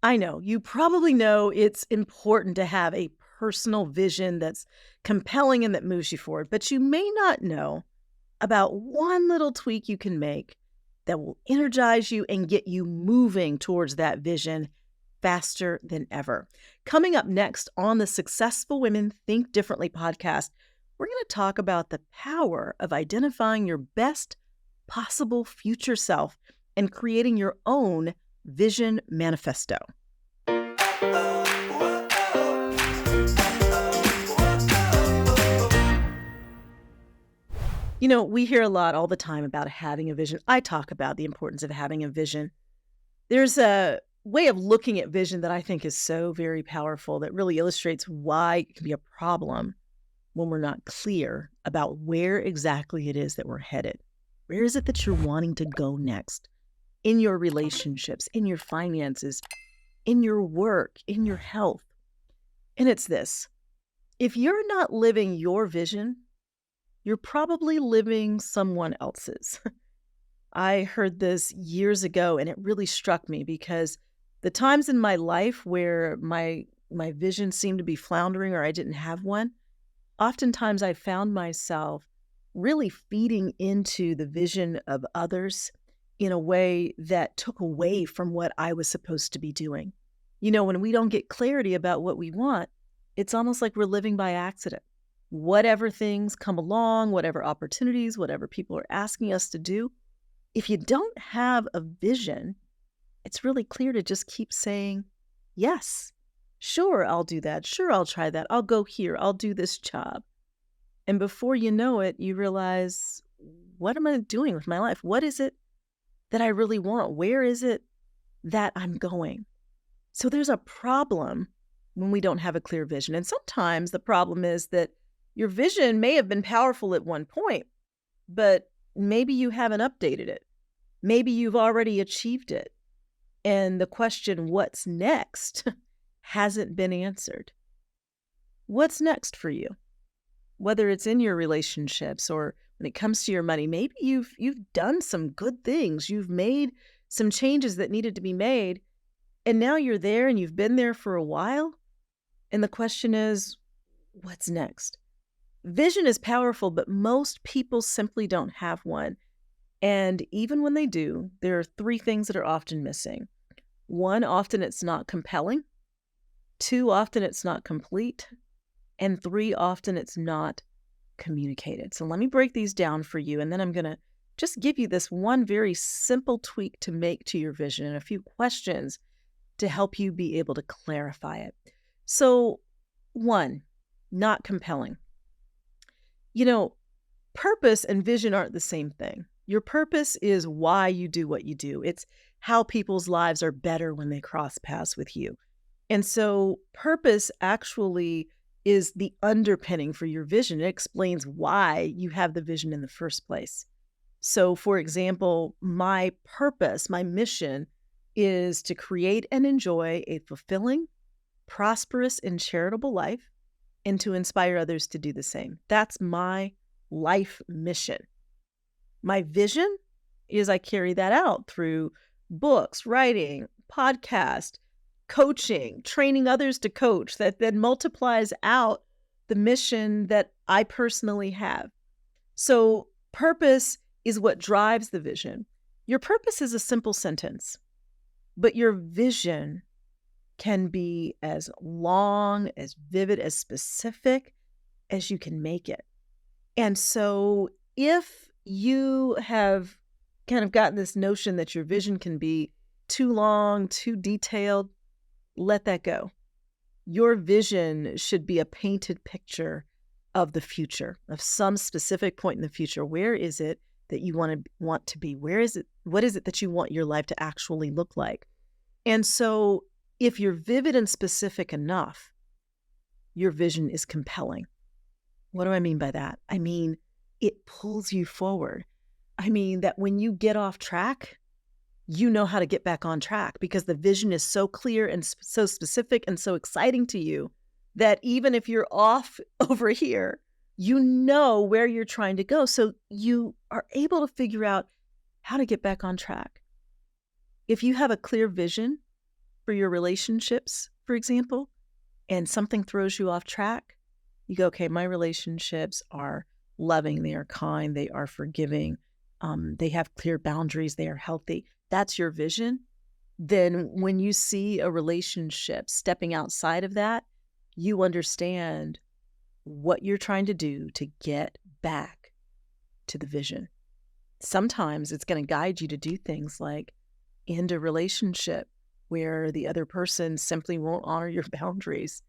I know, you probably know it's important to have a personal vision that's compelling and that moves you forward, but you may not know about one little tweak you can make that will energize you and get you moving towards that vision faster than ever. Coming up next on the Successful Women Think Differently podcast, we're going to talk about the power of identifying your best possible future self and creating your own Vision Manifesto. We hear a lot all the time about having a vision. I talk about the importance of having a vision. There's a way of looking at vision that I think is so very powerful that really illustrates why it can be a problem when we're not clear about where exactly it is that we're headed. Where is it that you're wanting to go next? In your relationships, in your finances, in your work, in your health. And it's this: if you're not living your vision, you're probably living someone else's. I heard this years ago and it really struck me because the times in my life where my vision seemed to be floundering or I didn't have one, oftentimes I found myself really feeding into the vision of others in a way that took away from what I was supposed to be doing. When we don't get clarity about what we want, it's almost like we're living by accident. Whatever things come along, whatever opportunities, whatever people are asking us to do, if you don't have a vision, it's really clear to just keep saying, yes, sure, I'll do that. Sure, I'll try that. I'll go here. I'll do this job. And before you know it, you realize, what am I doing with my life? What is it that I really want? Where is it that I'm going? So there's a problem when we don't have a clear vision. And sometimes the problem is that your vision may have been powerful at one point, but maybe you haven't updated it. Maybe you've already achieved it. And the question, what's next, hasn't been answered. What's next for you? Whether it's in your relationships or when it comes to your money, maybe you've done some good things. You've made some changes that needed to be made. And now you're there and you've been there for a while. And the question is, what's next? Vision is powerful, but most people simply don't have one. And even when they do, there are three things that are often missing. One, often it's not compelling. Two, often it's not complete. And three, often it's not communicated. So let me break these down for you. And then I'm going to just give you this one very simple tweak to make to your vision and a few questions to help you be able to clarify it. So one, not compelling. Purpose and vision aren't the same thing. Your purpose is why you do what you do. It's how people's lives are better when they cross paths with you. And so purpose actually is the underpinning for your vision. It explains why you have the vision in the first place. So, for example, my purpose, my mission is to create and enjoy a fulfilling, prosperous, and charitable life, and to inspire others to do the same. That's my life mission. My vision is I carry that out through books, writing, podcast, coaching, training others to coach that then multiplies out the mission that I personally have. So purpose is what drives the vision. Your purpose is a simple sentence, but your vision can be as long, as vivid, as specific as you can make it. And so if you have kind of gotten this notion that your vision can be too long, too detailed, let that go. Your vision should be a painted picture of the future, of some specific point in the future. Where is it that you want to be? Where is it? What is it that you want your life to actually look like? And so if you're vivid and specific enough, your vision is compelling. What do I mean by that? I mean, it pulls you forward. I mean that when you get off track, you know how to get back on track because the vision is so clear and so specific and so exciting to you that even if you're off over here, you know where you're trying to go. So you are able to figure out how to get back on track. If you have a clear vision, for your relationships, for example, and something throws you off track, you go, okay, my relationships are loving, they are kind, they are forgiving, they have clear boundaries, they are healthy. That's your vision. Then when you see a relationship stepping outside of that, you understand what you're trying to do to get back to the vision. Sometimes it's going to guide you to do things like end a relationship where the other person simply won't honor your boundaries,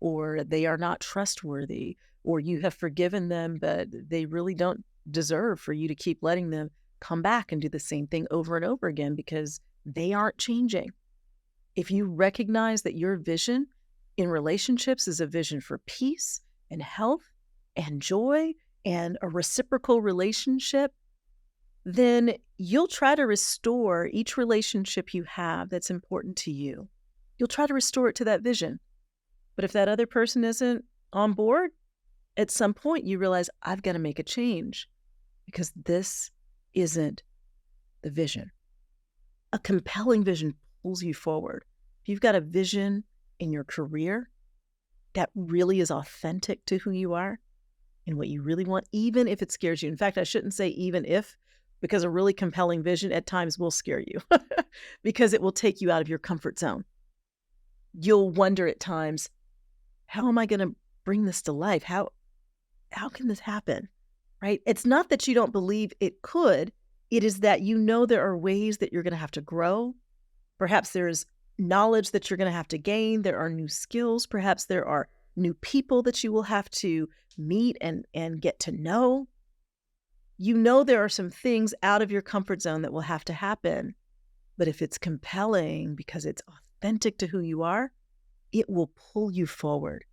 or they are not trustworthy, or you have forgiven them, but they really don't deserve for you to keep letting them come back and do the same thing over and over again because they aren't changing. If you recognize that your vision in relationships is a vision for peace and health and joy and a reciprocal relationship, then you'll try to restore each relationship you have that's important to you. You'll try to restore it to that vision. But if that other person isn't on board, at some point you realize, I've got to make a change because this isn't the vision. A compelling vision pulls you forward. If you've got a vision in your career that really is authentic to who you are and what you really want, even if it scares you. In fact, I shouldn't say even if, because a really compelling vision at times will scare you because it will take you out of your comfort zone. You'll wonder at times, how am I going to bring this to life? How can this happen? Right? It's not that you don't believe it could. It is that you know there are ways that you're going to have to grow. Perhaps there's knowledge that you're going to have to gain. There are new skills. Perhaps there are new people that you will have to meet and get to know. You know there are some things out of your comfort zone that will have to happen. But if it's compelling because it's authentic to who you are, it will pull you forward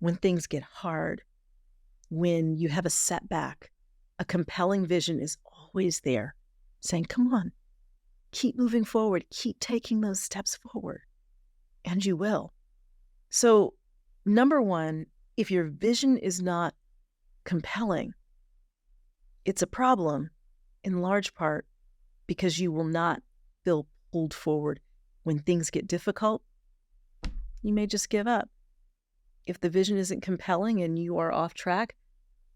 when things get hard, when you have a setback. A compelling vision is always there saying, come on, keep moving forward, keep taking those steps forward, and you will. So, number one, if your vision is not compelling, it's a problem in large part because you will not feel pulled forward when things get difficult. You may just give up. If the vision isn't compelling and you are off track,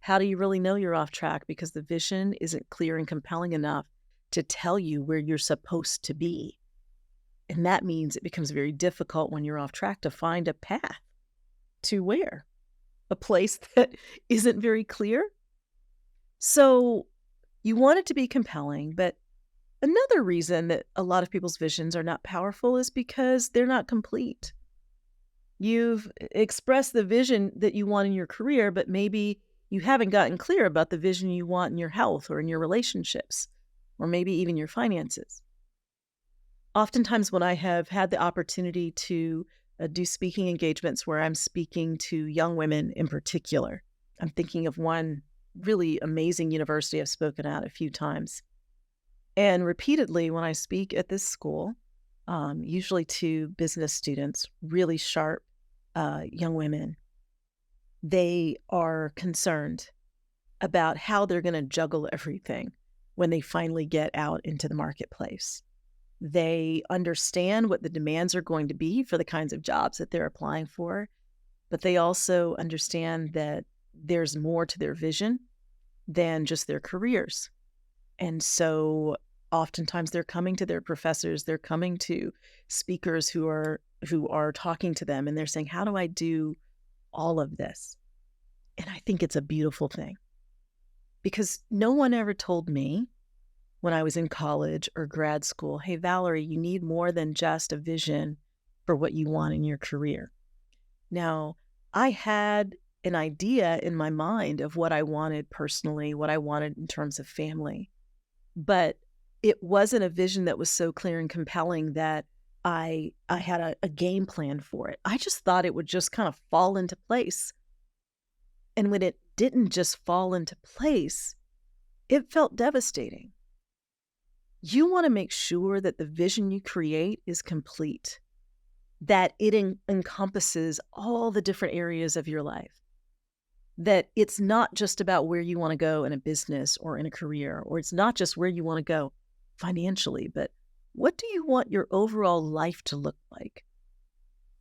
how do you really know you're off track? Because the vision isn't clear and compelling enough to tell you where you're supposed to be. And that means it becomes very difficult when you're off track to find a path to where? A place that isn't very clear. So you want it to be compelling, but another reason that a lot of people's visions are not powerful is because they're not complete. You've expressed the vision that you want in your career, but maybe you haven't gotten clear about the vision you want in your health or in your relationships, or maybe even your finances. Oftentimes when I have had the opportunity to do speaking engagements where I'm speaking to young women in particular, I'm thinking of one really amazing university I've spoken at a few times. And repeatedly when I speak at this school, usually to business students, really sharp young women, they are concerned about how they're going to juggle everything when they finally get out into the marketplace. They understand what the demands are going to be for the kinds of jobs that they're applying for, but they also understand that there's more to their vision than just their careers. And so oftentimes they're coming to their professors, they're coming to speakers who are talking to them, and they're saying, how do I do all of this? And I think it's a beautiful thing because no one ever told me when I was in college or grad school, hey, Valorie, you need more than just a vision for what you want in your career. Now, I had an idea in my mind of what I wanted personally, what I wanted in terms of family, but it wasn't a vision that was so clear and compelling that I had a game plan for it. I just thought it would just kind of fall into place. And when it didn't just fall into place, it felt devastating. You want to make sure that the vision you create is complete, that it encompasses all the different areas of your life, that it's not just about where you want to go in a business or in a career, or it's not just where you want to go financially, but What do you want your overall life to look like?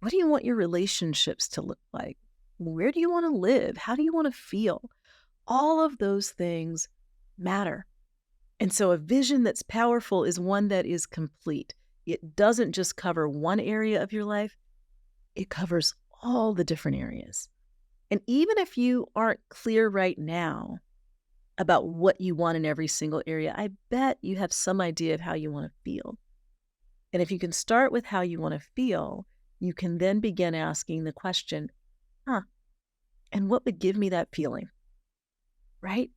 What do you want your relationships to look like? Where do you want to live? How do you want to feel? All of those things matter. And so a vision that's powerful is one that is complete. It doesn't just cover one area of your life, it covers all the different areas. And even if you aren't clear right now about what you want in every single area, I bet you have some idea of how you want to feel. And if you can start with how you want to feel, you can then begin asking the question, and what would give me that feeling? Right?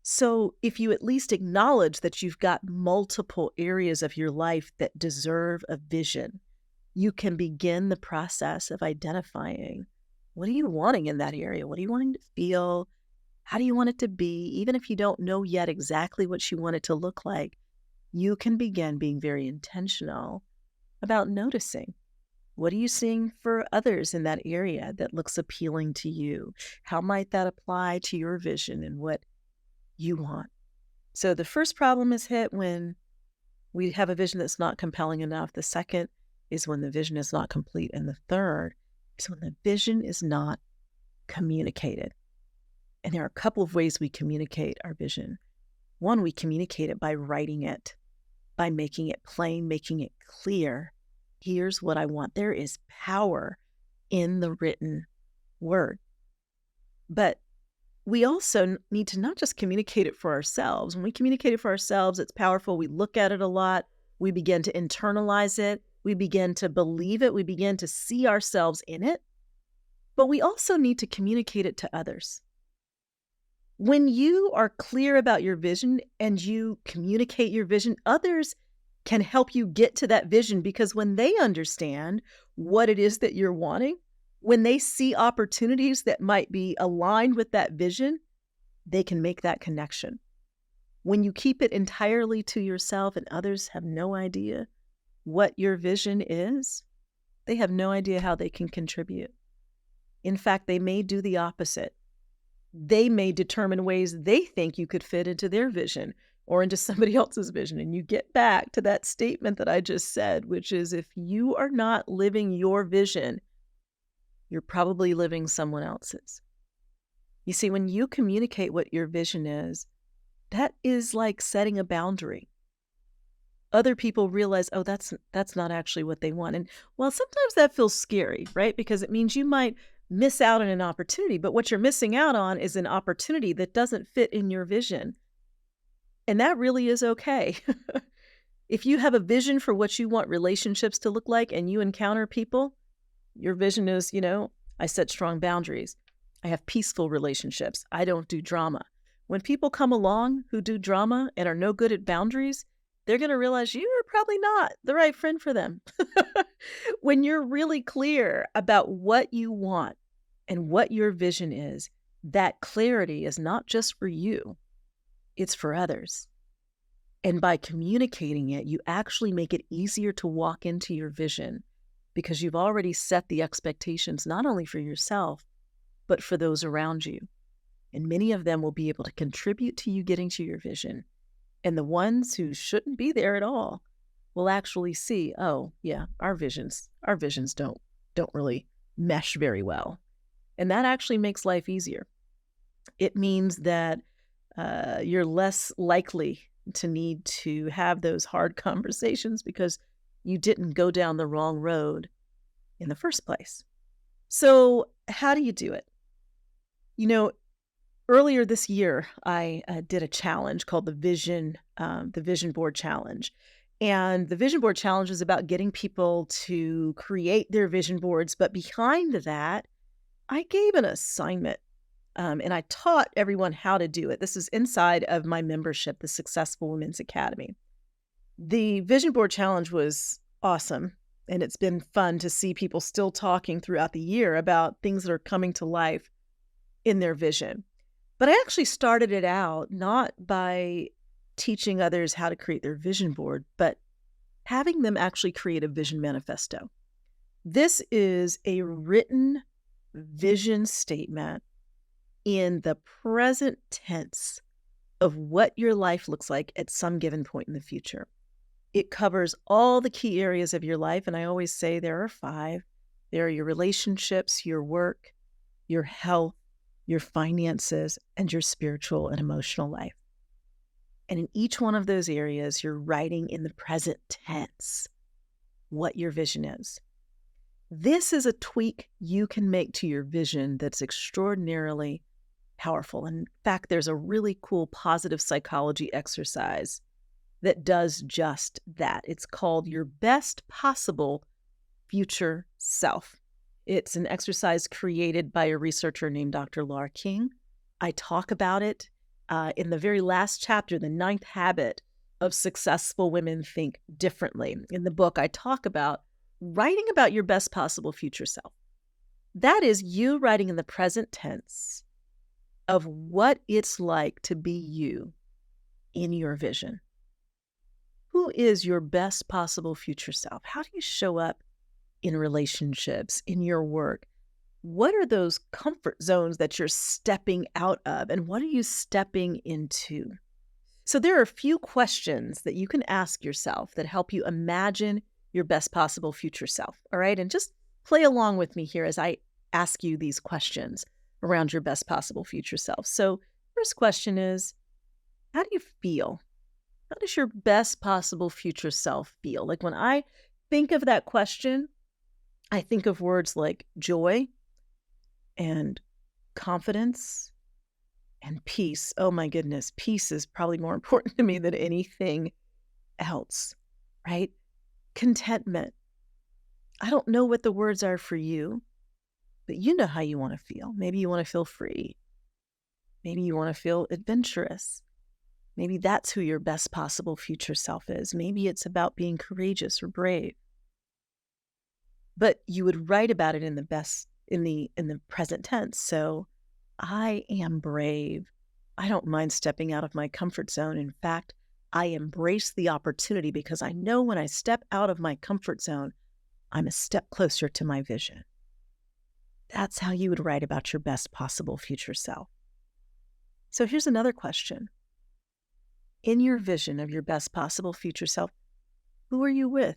So if you at least acknowledge that you've got multiple areas of your life that deserve a vision, you can begin the process of identifying, what are you wanting in that area? What are you wanting to feel? How do you want it to be? Even if you don't know yet exactly what you want it to look like, you can begin being very intentional about noticing. What are you seeing for others in that area that looks appealing to you? How might that apply to your vision and what you want? So the first problem is hit when we have a vision that's not compelling enough. The second is when the vision is not complete. And the third is when the vision is not communicated. And there are a couple of ways we communicate our vision. One, we communicate it by writing it, by making it plain, making it clear. Here's what I want. There is power in the written word. But we also need to not just communicate it for ourselves. When we communicate it for ourselves, it's powerful. We look at it a lot. We begin to internalize it. We begin to believe it. We begin to see ourselves in it. But we also need to communicate it to others. When you are clear about your vision and you communicate your vision, others can help you get to that vision, because when they understand what it is that you're wanting, when they see opportunities that might be aligned with that vision, they can make that connection. When you keep it entirely to yourself and others have no idea what your vision is, they have no idea how they can contribute. In fact, they may do the opposite. They may determine ways they think you could fit into their vision or into somebody else's vision. And you get back to that statement that I just said, which is, if you are not living your vision, you're probably living someone else's. You see, when you communicate what your vision is, that is like setting a boundary. Other people realize, oh, that's not actually what they want. And well, sometimes that feels scary, right? Because it means you might miss out on an opportunity, but what you're missing out on is an opportunity that doesn't fit in your vision. And that really is okay. If you have a vision for what you want relationships to look like and you encounter people, your vision is, I set strong boundaries. I have peaceful relationships. I don't do drama. When people come along who do drama and are no good at boundaries, they're going to realize you are probably not the right friend for them. When you're really clear about what you want and what your vision is, that clarity is not just for you, it's for others. And by communicating it, you actually make it easier to walk into your vision, because you've already set the expectations not only for yourself, but for those around you. And many of them will be able to contribute to you getting to your vision. And the ones who shouldn't be there at all will actually see, oh, yeah, our visions don't really mesh very well. And that actually makes life easier. It means that you're less likely to need to have those hard conversations because you didn't go down the wrong road in the first place. So how do you do it? Earlier this year, I did a challenge called the Vision Board Challenge. And the Vision Board Challenge is about getting people to create their vision boards. But behind that, I gave an assignment. And I taught everyone how to do it. This is inside of my membership, the Successful Women's Academy. The Vision Board Challenge was awesome. And it's been fun to see people still talking throughout the year about things that are coming to life in their vision. But I actually started it out not by teaching others how to create their vision board, but having them actually create a vision manifesto. This is a written vision statement in the present tense of what your life looks like at some given point in the future. It covers all the key areas of your life, and I always say there are 5. There are your relationships, your work, your health, your finances, and your spiritual and emotional life. And in each one of those areas, you're writing in the present tense what your vision is. This is a tweak you can make to your vision that's extraordinarily powerful. In fact, there's a really cool positive psychology exercise that does just that. It's called Your Best Possible Future Self. It's an exercise created by a researcher named Dr. Laura King. I talk about it in the very last chapter, the 9th habit of successful women think differently. In the book, I talk about writing about your best possible future self. That is you writing in the present tense of what it's like to be you in your vision. Who is your best possible future self? How do you show up in relationships, in your work? What are those comfort zones that you're stepping out of, and what are you stepping into? So there are a few questions that you can ask yourself that help you imagine your best possible future self, all right? And just play along with me here as I ask you these questions around your best possible future self. So first question is, how do you feel? How does your best possible future self feel? Like when I think of that question, I think of words like joy and confidence and peace. Oh my goodness, peace is probably more important to me than anything else, right? Contentment. I don't know what the words are for you, but you know how you want to feel. Maybe you want to feel free. Maybe you want to feel adventurous. Maybe that's who your best possible future self is. Maybe it's about being courageous or brave. But you would write about it in the present tense. So I am brave. I don't mind stepping out of my comfort zone. In fact, I embrace the opportunity because I know when I step out of my comfort zone, I'm a step closer to my vision. That's how you would write about your best possible future self. So here's another question. In your vision of your best possible future self, who are you with?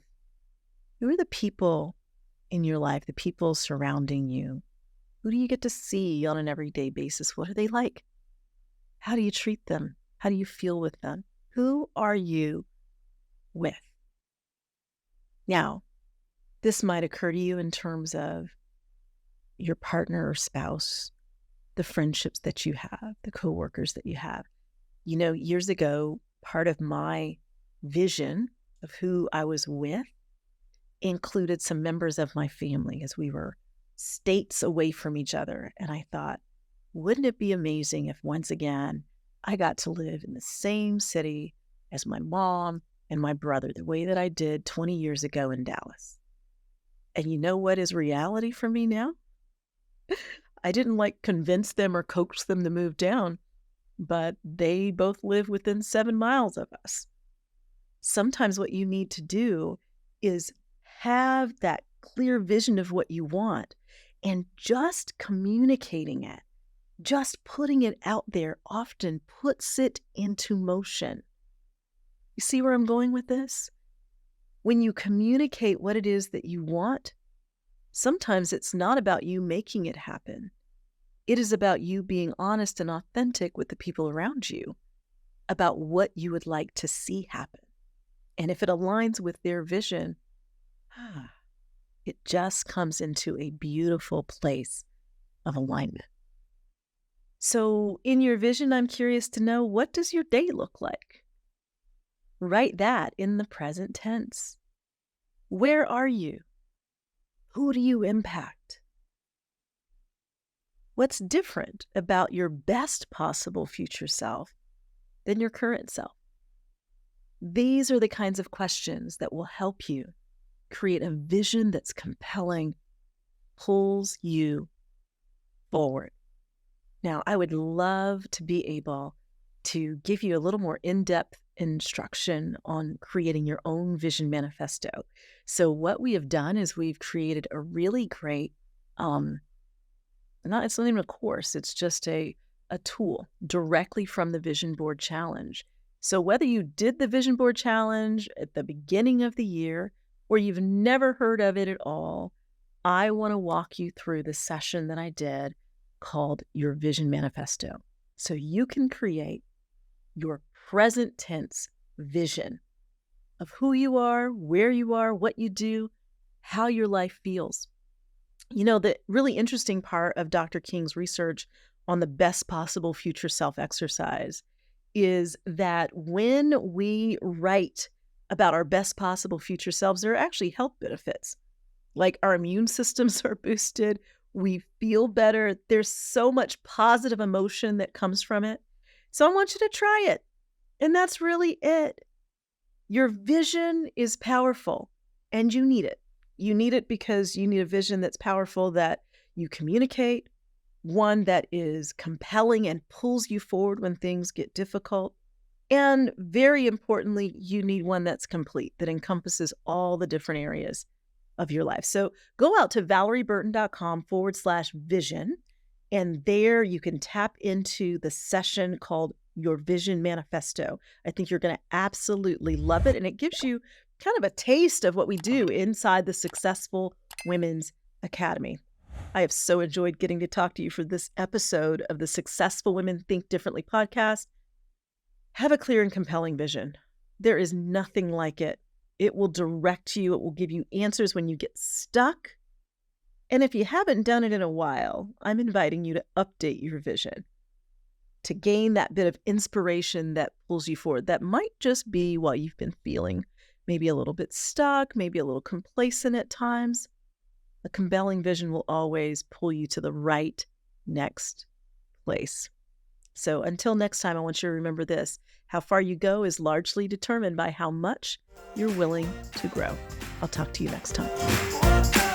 Who are the people in your life, the people surrounding you? Who do you get to see on an everyday basis? What are they like? How do you treat them? How do you feel with them? Who are you with? Now, this might occur to you in terms of your partner or spouse, the friendships that you have, the coworkers that you have. You know, years ago, part of my vision of who I was with included some members of my family as we were states away from each other. And I thought, wouldn't it be amazing if once again, I got to live in the same city as my mom and my brother, the way that I did 20 years ago in Dallas. And you know what is reality for me now? I didn't convince them or coax them to move down, but they both live within 7 miles of us. Sometimes what you need to do is have that clear vision of what you want, and just communicating it, just putting it out there often puts it into motion. You see where I'm going with this? When you communicate what it is that you want, sometimes it's not about you making it happen. It is about you being honest and authentic with the people around you about what you would like to see happen. And if it aligns with their vision, it just comes into a beautiful place of alignment. So in your vision, I'm curious to know, what does your day look like? Write that in the present tense. Where are you? Who do you impact? What's different about your best possible future self than your current self? These are the kinds of questions that will help you create a vision that's compelling, pulls you forward. Now, I would love to be able to give you a little more in-depth instruction on creating your own vision manifesto. So what we have done is we've created a really great, it's not even a course, it's just a tool directly from the Vision Board Challenge So whether you did the Vision Board Challenge at the beginning of the year or you've never heard of it at all, I want to walk you through the session that I did called Your Vision Manifesto, so you can create your present tense vision of who you are, where you are, what you do, how your life feels. You know, the really interesting part of Dr. King's research on the best possible future self exercise is that when we write about our best possible future selves, there are actually health benefits. Like our immune systems are boosted, we feel better. There's so much positive emotion that comes from it. So I want you to try it. And that's really it. Your vision is powerful and you need it. You need it because you need a vision that's powerful, that you communicate, one that is compelling and pulls you forward when things get difficult. And very importantly, you need one that's complete, that encompasses all the different areas of your life. So go out to valerieburton.com/vision, and there you can tap into the session called Your Vision Manifesto. I think you're going to absolutely love it. And it gives you kind of a taste of what we do inside the Successful Women's Academy. I have so enjoyed getting to talk to you for this episode of the Successful Women Think Differently podcast. Have a clear and compelling vision. There is nothing like it. It will direct you. It will give you answers when you get stuck. And if you haven't done it in a while, I'm inviting you to update your vision to gain that bit of inspiration that pulls you forward. That might just be what you've been feeling, maybe a little bit stuck, maybe a little complacent at times. A compelling vision will always pull you to the right next place. So until next time, I want you to remember this: how far you go is largely determined by how much you're willing to grow. I'll talk to you next time.